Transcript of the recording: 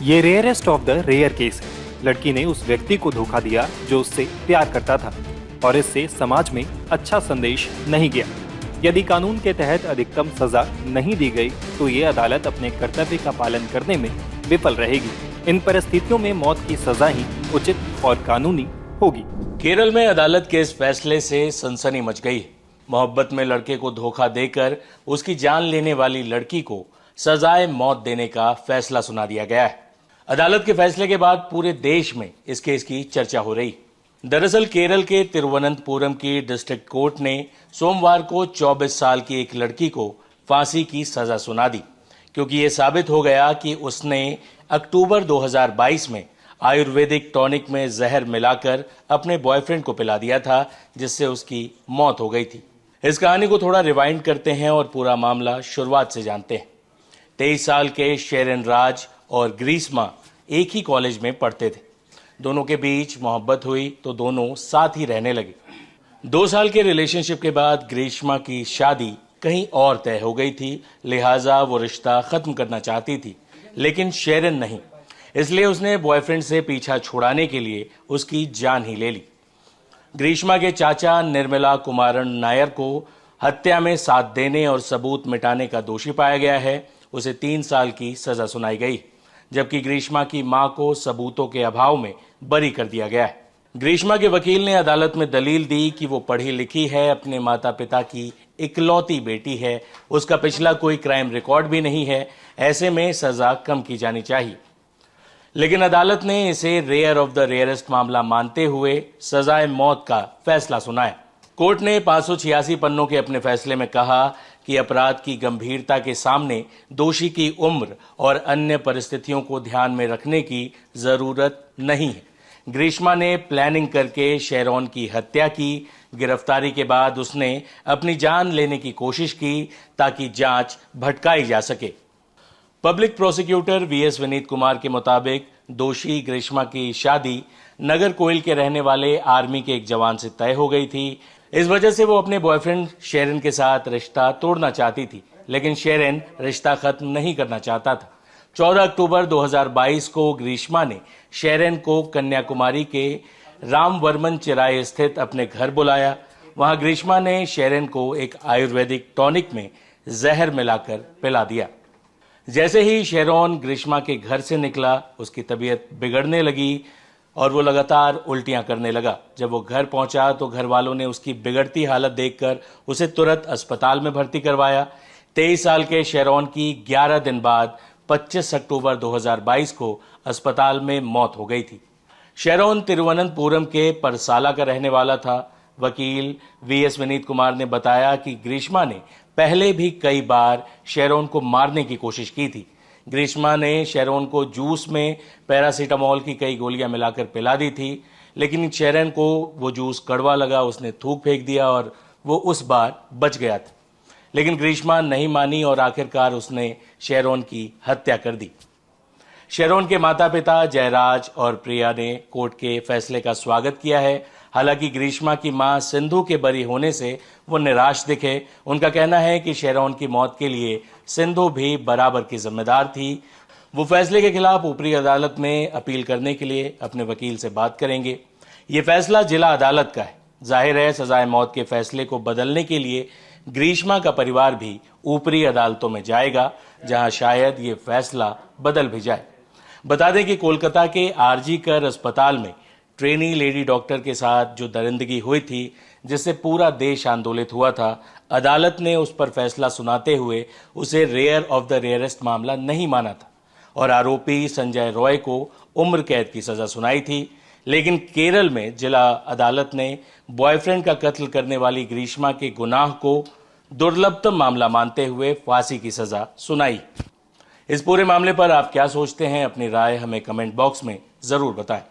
ये rarest of the rare case है। लड़की ने उस व्यक्ति को धोखा दिया जो उससे प्यार करता था और इससे समाज में अच्छा संदेश नहीं गया। यदि कानून के तहत अधिकतम सजा नहीं दी गई तो ये अदालत अपने कर्तव्य का पालन करने में विफल रहेगी। इन परिस्थितियों में मौत की सजा ही उचित और कानूनी होगी। केरल में अदालत के इस फैसले से सनसनी मच गई। मोहब्बत में लड़के को धोखा देकर उसकी जान लेने वाली लड़की को सजाए मौत देने का फैसला सुना दिया गया है। अदालत के फैसले के बाद पूरे देश में इस केस की चर्चा हो रही। दरअसल केरल के तिरुवनंतपुरम की डिस्ट्रिक्ट कोर्ट ने सोमवार को 24 साल की एक लड़की को फांसी की सजा सुना दी, क्योंकि ये साबित हो गया कि उसने अक्टूबर 2022 में आयुर्वेदिक टॉनिक में जहर मिलाकर अपने बॉयफ्रेंड को पिला दिया था, जिससे उसकी मौत हो गई थी। इस कहानी को थोड़ा रिवाइंड करते हैं और पूरा मामला शुरुआत से जानते हैं। 23 साल के शेरन राज और ग्रीष्मा एक ही कॉलेज में पढ़ते थे। दोनों के बीच मोहब्बत हुई तो दोनों साथ ही रहने लगे। 2 साल के रिलेशनशिप के बाद ग्रीष्मा की शादी कहीं और तय हो गई थी, लिहाजा वो रिश्ता खत्म करना चाहती थी, लेकिन शेरन नहीं। इसलिए उसने बॉयफ्रेंड से पीछा छुड़ाने के लिए उसकी जान ही ले ली। ग्रीष्मा के चाचा निर्मला कुमारन नायर को हत्या में साथ देने और सबूत मिटाने का दोषी पाया गया है। उसे 3 साल की सजा सुनाई गई, जबकि ग्रीष्मा की मां को सबूतों के अभाव में बरी कर दिया गया है। ग्रीष्मा के वकील ने अदालत में दलील दी कि वो पढ़ी लिखी है, अपने माता पिता की इकलौती बेटी है, उसका पिछला कोई क्राइम रिकॉर्ड भी नहीं है, ऐसे में सजा कम की जानी चाहिए। लेकिन अदालत ने इसे रेयर ऑफ द रेयरेस्ट मामला मानते हुए सजाए मौत का फैसला सुनाया। कोर्ट ने 586 पन्नों के अपने फैसले में कहा कि अपराध की गंभीरता के सामने दोषी की उम्र और अन्य परिस्थितियों को ध्यान में रखने की जरूरत नहीं है। ग्रीष्मा ने प्लानिंग करके शेरॉन की हत्या की। गिरफ्तारी के बाद उसने अपनी जान लेने की कोशिश की ताकि जांच भटकाई जा सके। Public prosecutor VS Vineet Kumar के मुताबिक दोषी ग्रीष्मा की शादी नगर कोइल के रहने वाले आर्मी के एक जवान से तय हो गई थी। इस वजह से वो अपने बॉयफ्रेंड शेरन के साथ रिश्ता तोड़ना चाहती थी, लेकिन शेरन रिश्ता खत्म नहीं करना चाहता था। 14 अक्टूबर 2022 को ग्रीष्मा ने शेरन को कन्याकुमारी के रामवर्मन चिराय स्थित अपने घर बुलाया। वहां ग्रीष्मा ने शेरन को एक आयुर्वेदिक टॉनिक में जहर मिलाकर पिला दिया। जैसे ही शेरॉन ग्रीष्मा के घर से निकला, उसकी तबीयत बिगड़ने लगी और वो लगातार उल्टियां करने लगा। जब वो घर पहुंचा तो घर वालों ने उसकी बिगड़ती हालत देखकर उसे तुरंत अस्पताल में भर्ती करवाया। 23 साल के शेरॉन की 11 दिन बाद 25 अक्टूबर 2022 को अस्पताल में मौत हो गई थी। शेरॉन तिरुवनंतपुरम के परसाला का रहने वाला था। वकील वीएस विनीत कुमार ने बताया कि ग्रीष्मा ने पहले भी कई बार शेरॉन को मारने की कोशिश की थी। ग्रीष्मा ने शेरॉन को जूस में पैरासीटामोल की कई गोलियां मिलाकर पिला दी थी, लेकिन शेरॉन को वो जूस कड़वा लगा। उसने थूक फेंक दिया और वो उस बार बच गया था, लेकिन ग्रीष्मा नहीं मानी और आखिरकार उसने शेरॉन की हत्या कर दी। शेरॉन के माता पिता जयराज और प्रिया ने कोर्ट के फैसले का स्वागत किया है। हालांकि ग्रीष्मा की मां सिंधु के बरी होने से वो निराश दिखे। उनका कहना है कि शेरॉन की मौत के लिए सिंधु भी बराबर की जिम्मेदार थी। वो फैसले के खिलाफ ऊपरी अदालत में अपील करने के लिए अपने वकील से बात करेंगे। ये फैसला जिला अदालत का है। जाहिर है सजाए मौत के फैसले को बदलने के लिए ग्रीष्मा का परिवार भी ऊपरी अदालतों में जाएगा, जहां शायद ये फैसला बदल भी जाए। बता दें कि कोलकाता के आरजी कर अस्पताल में ट्रेनी लेडी डॉक्टर के साथ जो दरिंदगी हुई थी, जिससे पूरा देश आंदोलित हुआ था, अदालत ने उस पर फैसला सुनाते हुए उसे रेयर ऑफ द रेयरेस्ट मामला नहीं माना था और आरोपी संजय रॉय को उम्र कैद की सजा सुनाई थी। लेकिन केरल में जिला अदालत ने बॉयफ्रेंड का कत्ल करने वाली ग्रीष्मा के गुनाह को दुर्लभतम मामला मानते हुए फांसी की सजा सुनाई। इस पूरे मामले पर आप क्या सोचते हैं? अपनी राय हमें कमेंट बॉक्स में जरूर बताएं।